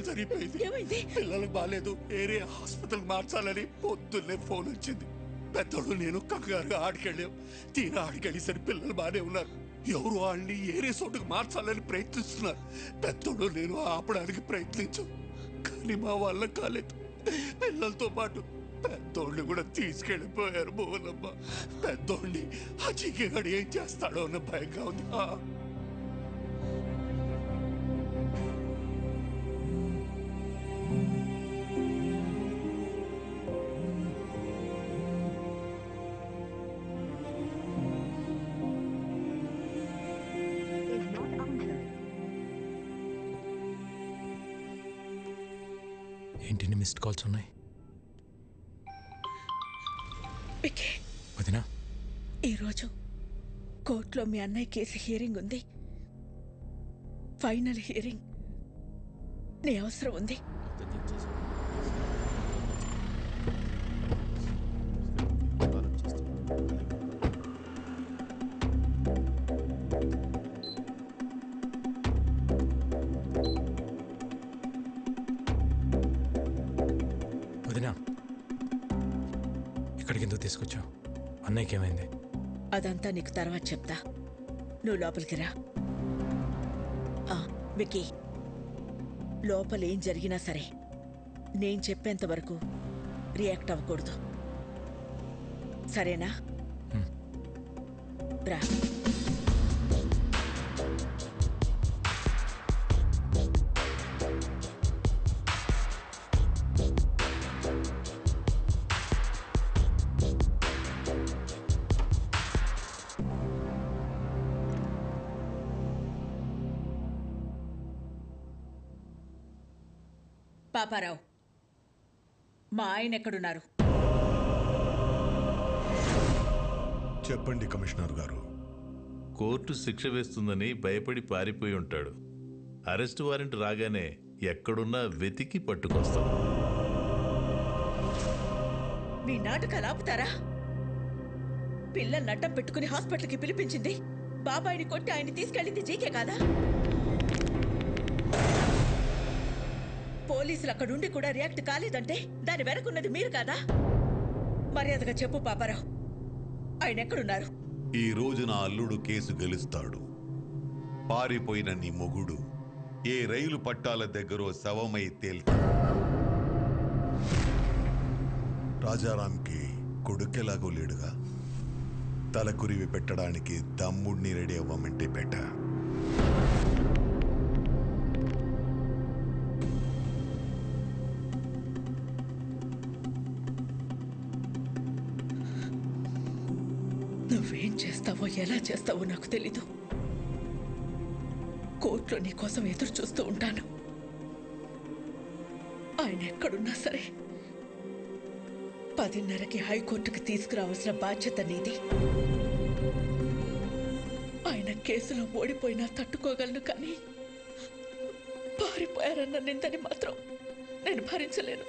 జరిగిపోయింది. పిల్లలకు బాగాలేదు, ఏరే హాస్పిటల్ మార్చాలని పొద్దున్నే ఫోన్ వచ్చింది. పెద్దోడు నేను కంగారుగా ఆడికెళ్ళాం. తీరా ఆడికెళ్ళేసరి పిల్లలు బాగానే ఉన్నారు. ఎవరు వాళ్ళని ఏరే చోటుకు మార్చాలని ప్రయత్నిస్తున్నారు. పెద్దోడు నేను ఆపడానికి ప్రయత్నించాం, కానీ మా వల్ల కాలేదు. పిల్లలతో పాటు పెద్దోడిని కూడా తీసుకెళ్ళిపోయారు. మోహనమ్మ, పెద్దోడిని ఆ చీకగాడు ఏం చేస్తాడో అన్న భయంగా ఉంది. ఏంటి మిస్డ్ కాల్స్ ఉన్నాయి? వదినా, ఈరోజు కోర్టులో మీ అన్నయ్య కేసు హియరింగ్ ఉంది. Final hearing. నీ అవసరం ఉంది. వదినా, ఇక్కడికి ఎందుకు తీసుకొచ్చావు? అన్నయ్యకి ఏమైంది? అదంతా నీకు తర్వాత చెప్తా. నువ్వు లోపలికి రా. విక్కీ, లోపల ఏం జరిగినా సరే నేను చెప్పేంత వరకు రియాక్ట్ అవ్వకూడదు, సరేనా? రా. పాపారావు, మా ఆయన ఎక్కడున్నారు? చెప్పండి కమిషనర్ గారు. కోర్టు శిక్ష వేస్తుందని భయపడి పారిపోయి ఉంటాడు. అరెస్ట్ వారెంట్ రాగానే ఎక్కడున్నా వెతికి పట్టుకొస్తాం. మీ నాటకాలు ఆపుతారా? పిల్లల నట్టం పెట్టుకుని హాస్పిటల్కి పిలిపించింది బాబాయిని కొట్టి ఆయన్ని తీసుకెళ్ళింది జీకే కాదా? పోలీసులు అక్కడుండి కూడా రియాక్ట్ కాలేదంటే దాని వెనకున్నది మీరు కాదా? మర్యాదగా చెప్పు పాపారావు, ఆయన ఎక్కడున్నారు? ఈ రోజు నా అల్లుడు కేసు గెలుస్తాడు. పారిపోయిన నీ మొగుడు ఏ రైలు పట్టాల దగ్గరో శవమై తేల్తాడు. రాజారాంకి కొడుకెలాగో లేడుగా. తలకురివి పెట్టడానికి తమ్ముడిని రెడీ అవ్వమంటే పెట్ట. నువ్వేం చేస్తావో ఎలా చేస్తావో నాకు తెలీదు. కోర్టులో నీ కోసం ఎదురు చూస్తూ ఉంటాను. ఆయన ఎక్కడున్నా సరే 10:30కి హైకోర్టుకి తీసుకురావాల్సిన బాధ్యత నీది. ఆయన కేసులో ఓడిపోయినా తట్టుకోగలను, కానీ పారిపోయారన్న నిందని మాత్రం నేను భరించలేను.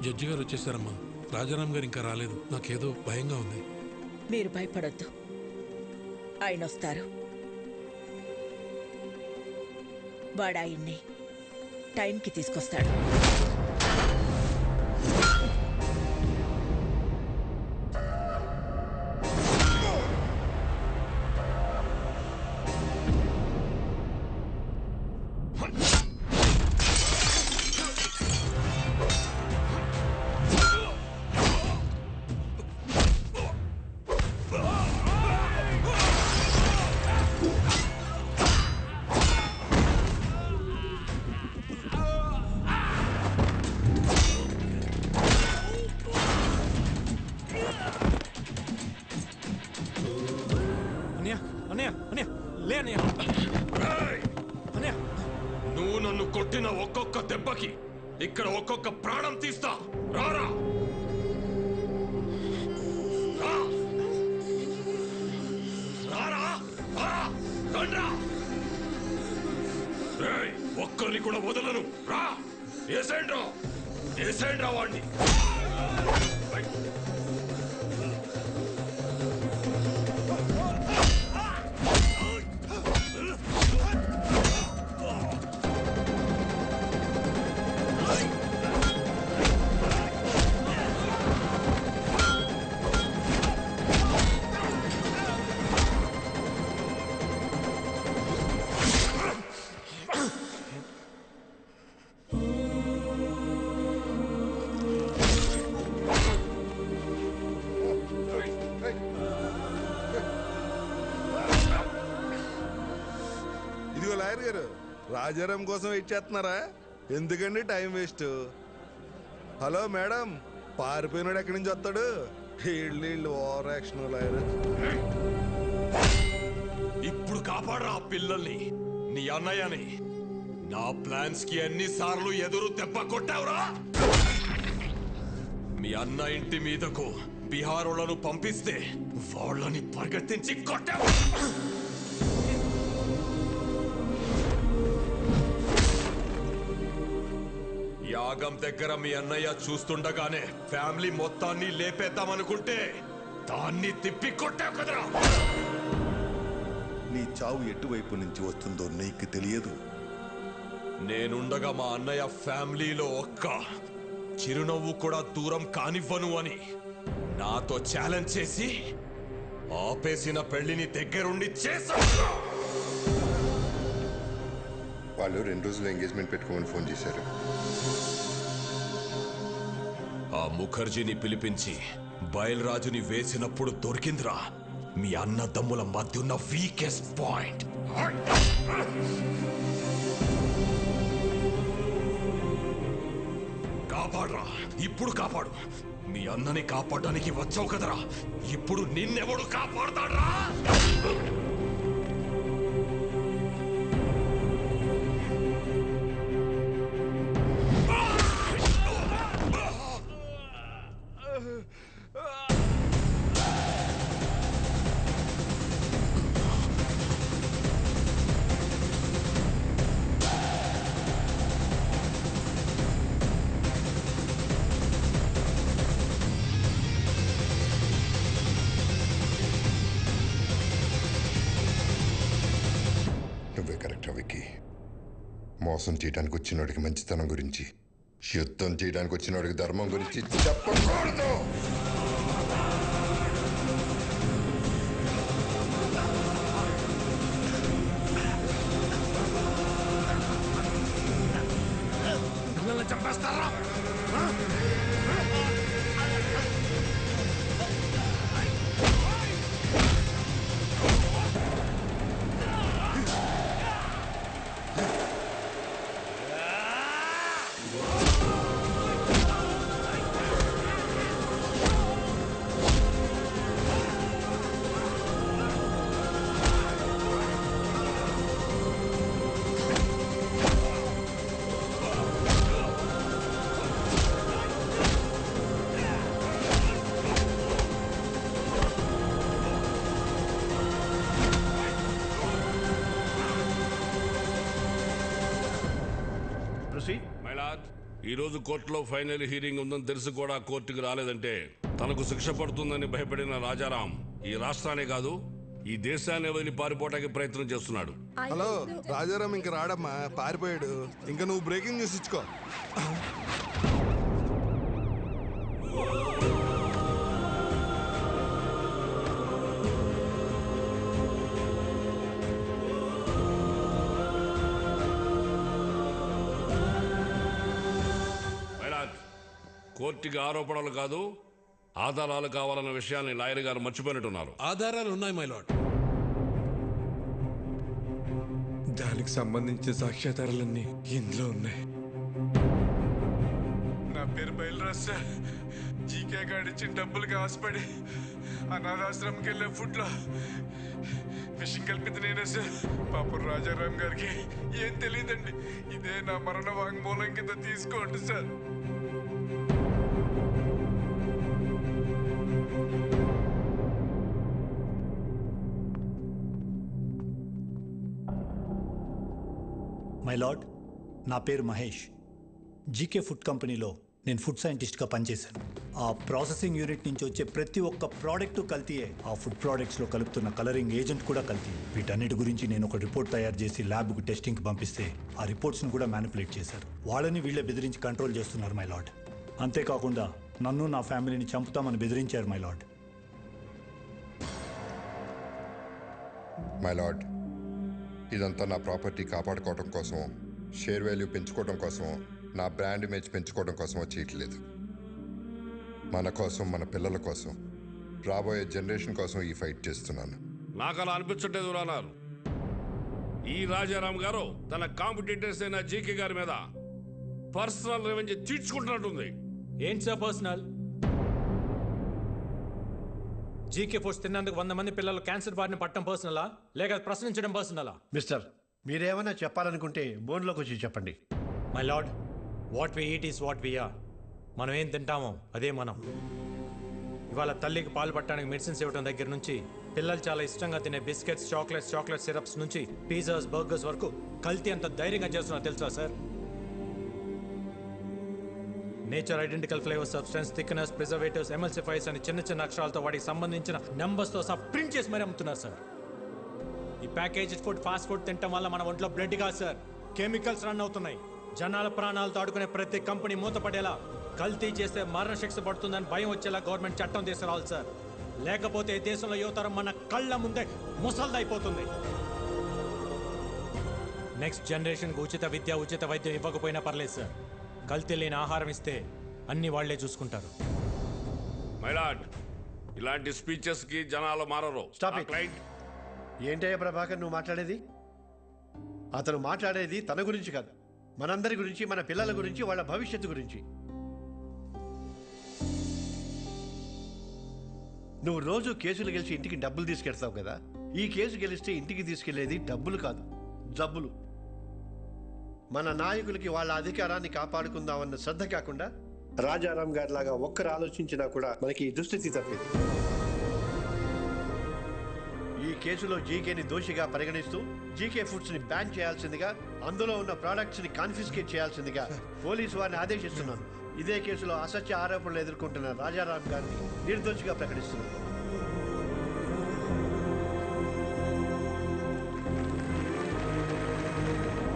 జడ్జి గారు వచ్చేసారమ్మా. రాజారాం గారు ఇంకా రాలేదు. నాకేదో భయంగా ఉంది. మీరు భయపడొద్దు, ఆయన వస్తారు. వాడు ఆయన్ని టైంకి తీసుకొస్తాడు. ఒక్కొక్క దెబ్బకి ఇక్కడ ఒక్కొక్క ప్రాణం తీస్తా. రారా ఒక్కరిని కూడా వదలను. రా ఏసేండ్రా వాడిని. లాయర్ గారు, రాజారాం కోసం వెయిట్ చేస్తున్నారా? ఎందుకండి టైం వేస్ట్? హలో మేడం, పారిపోయినాడు ఎక్కడి నుంచి వస్తాడు? వీళ్ళు ఓవర్ యాక్షన్ లాయర్. ఇప్పుడు కాపాడరా పిల్లల్ని, నీ అన్నయ్యని. నా ప్లాన్స్ కి ఎన్నిసార్లు ఎదురు దెబ్బ కొట్టావురా? మీ అన్న ఇంటి మీదకు బీహారులను పంపిస్తే వాళ్ళని పరిగెత్తించి కొట్టావు. యాగం దగ్గర మీ అన్నయ్య చూస్తుండగానే ఫ్యామిలీ మొత్తాన్ని లేపేద్దామనుకుంటే దాన్ని తిప్పి కొట్టావు కదరా. నీ చావు ఎటువైపు నుంచి వస్తుందో నీకు తెలియదు. నేనుండగా మా అన్నయ్య ఫ్యామిలీలో ఒక్క చిరునవ్వు కూడా దూరం కానివ్వను అని నాతో ఛాలెంజ్ చేసి ఆపేసిన పెళ్లిని దగ్గరుండి చేశావు. వాళ్ళు 2 రోజులు ఎంగేజ్మెంట్ పెట్టుకోమని ఫోన్ చేశారు. ఆ ముఖర్జీని పిలిపించి బయల్రాజుని వేసినప్పుడు దొరికిందిరా మీ అన్నదమ్ముల మధ్య ఉన్న వీకెస్ట్ పాయింట్. కాపాడరా, ఇప్పుడు కాపాడు. మీ అన్నని కాపాడడానికి వచ్చావు కదరా, ఇప్పుడు నిన్నెవడు కాపాడతాడ్రా? నువ్వే కరెక్ట్ విక్కీ. మోసం చేయడానికి వచ్చినోడికి మంచితనం గురించి, యుద్ధం చేయడానికి వచ్చినోడికి ధర్మం గురించి చెప్పకూడదు. చంపేస్తారా? ఈ రోజు కోర్టులో ఫైనల్ హీరింగ్ ఉందని తెలిసి కూడా కోర్టుకు రాలేదంటే తనకు శిక్ష పడుతుందని భయపడిన రాజారాం ఈ రాష్ట్రాన్ని కాదు ఈ దేశాన్ని వదిలి పారిపోవడానికి ప్రయత్నం చేస్తున్నాడు. హలో, రాజారాం ఇంకా రాడమ్మా, పారిపోయాడు. ఇంకా నువ్వు బ్రేకింగ్ న్యూస్ ఇచ్చుకో. కోర్టుకి ఆరోపణలు కాదు, ఆధారాలు కావాలన్న విషయాన్ని లాయర్ గారు మర్చిపోయినట్టున్నారు. ఆధారాలు ఉన్నాయి మై లార్డ్. దానికి సంబంధించిన సాక్ష్యాధారాలన్నీ ఇందులో ఉన్నాయి. నా పేరు బయలురాజ్ సార్. జీకే గారు ఇచ్చిన డబ్బులకి ఆశపడి అనాథాశ్రమంకి వెళ్ళే ఫుడ్లో విషయం కలిపింది నేనే సార్. పాపం రాజారాం గారికి ఏం తెలియదండి. ఇదే నా మరణ వాంగ్మూలం కింద తీసుకోండి సార్. మై లార్డ్, నా పేరు మహేష్. జీకే ఫుడ్ కంపెనీలో నేను ఫుడ్ సైంటిస్ట్గా పనిచేశాను. ఆ ప్రాసెసింగ్ యూనిట్ నుంచి వచ్చే ప్రతి ఒక్క ప్రోడక్ట్ కల్తీయే. ఆ ఫుడ్ ప్రోడక్ట్స్లో కలుపుతున్న కలరింగ్ ఏజెంట్ కూడా కల్తీ. వీటన్నిటి గురించి నేను ఒక రిపోర్ట్ తయారు చేసి ల్యాబ్కు టెస్టింగ్కి పంపిస్తే ఆ రిపోర్ట్స్ను కూడా మ్యానిపులేట్ చేశారు. వాళ్ళని వీళ్ళే బెదిరించి కంట్రోల్ చేస్తున్నారు మై లార్డ్. అంతేకాకుండా నన్ను నా ఫ్యామిలీని చంపుతామని బెదిరించారు మై లార్డ్. మై లార్డ్, ఇదంతా నా ప్రాపర్టీ కాపాడుకోవడం కోసం, షేర్ వాల్యూ పెంచుకోవడం కోసం, నా బ్రాండ్ ఇమేజ్ పెంచుకోవడం కోసం చేయట్లేదు. మన కోసం, మన పిల్లల కోసం, రాబోయే జనరేషన్ కోసం ఈ ఫైట్ చేస్తున్నాను. నాకు అలా అనిపించట్లేదు రానారు. ఈ రాజారాం గారు తన కాంపిటీటర్స్ అయిన జీకే గారి మీద పర్సనల్ రెవెంజ్ తీర్చుకుంటున్నట్టుంది. ఏంటి సార్ పర్సనల్? జీకే ఫుడ్స్ తిన్నందుకు 100 మంది పిల్లలు క్యాన్సర్ బారిన పట్టడం పర్సనలా, లేక ప్రశ్నించడం పర్సనలా? మిస్టర్, మీరేమైనా చెప్పాలనుకుంటే బోన్లోకి వచ్చి చెప్పండి. My lord, what we eat is what we are. మనం ఏం తింటామో అదే మనం. ఇవాళ తల్లికి పాలు పట్టడానికి మెడిసిన్స్ ఇవ్వడం దగ్గర నుంచి, పిల్లలు చాలా ఇష్టంగా తినే బిస్కెట్స్, చాక్లెట్ సిరప్స్ నుంచి పిజ్జాస్, బర్గర్స్ వరకు కల్తీ అంత ధైర్యంగా చేస్తున్నా తెలుసా sir? Nature identical flavour, substance, thickness, preservatives, ఎమల్సిఫైర్స్ అని చిన్న చిన్న అక్షరాలతో వాటికి సంబంధించిన నెంబర్స్తో సహా ప్రింట్ చేసి మరీ అమ్ముతున్నారు సార్. ఈ ప్యాకేజ్డ్ ఫుడ్, ఫాస్ట్ ఫుడ్ తినటం వల్ల మన ఒంట్లో బ్లడ్ కాదు సార్, కెమికల్స్ రన్ అవుతున్నాయి. జనాల ప్రాణాలతో ఆడుకునే ప్రతి కంపెనీ మూతపడేలా, కల్తీ చేస్తే మరణశిక్ష పడుతుందని భయం వచ్చేలా గవర్నమెంట్ చట్టం తీసుకురావాలి సార్. లేకపోతే ఈ దేశంలో యువతరం మన కళ్ళ ముందే ముసల్దైపోతుంది. నెక్స్ట్ జనరేషన్కి ఉచిత విద్య, ఉచిత వైద్యం ఇవ్వకపోయినా పర్లేదు సార్. కల్తీ లేని ఆహారం ఇస్తే అన్ని వాళ్లే చూసుకుంటారు. మైలాడ్, ఇలాంటి స్పీచెస్ కి జనాలు మారరు. ఏంటయ్యా ప్రభాకర్ నువ్వు మాట్లాడేది? అతను మాట్లాడేది తన గురించి కాదు, మనందరి గురించి, మన పిల్లల గురించి, వాళ్ళ భవిష్యత్తు గురించి. నువ్వు రోజు కేసులు గెలిచి ఇంటికి డబ్బులు తీసుకెళ్తావు కదా, ఈ కేసు గెలిస్తే ఇంటికి తీసుకెళ్లేది డబ్బులు కాదు, జబ్బులు. మన నాయకులకి వాళ్ళ అధికారాన్ని కాపాడుకుందామన్న శ్రద్ధ కాకుండా రాజారాం గారి లాగా ఒక్కరు ఆలోచించినా కూడా మనకి ఈ దుస్థితి తప్పేది. ఈ కేసులో జీకేని దోషిగా పరిగణిస్తూ జీకే ఫుడ్స్ ని బ్యాన్ చేయాల్సిందిగా, అందులో ఉన్న ప్రోడక్ట్స్ ని కాన్ఫిస్కేట్ చేయాల్సిందిగా పోలీసు వారిని ఆదేశిస్తున్నాను. ఇదే కేసులో అసత్య ఆరోపణలు ఎదుర్కొంటున్న రాజారాం గారిని నిర్దోషిగా ప్రకటిస్తున్నాను.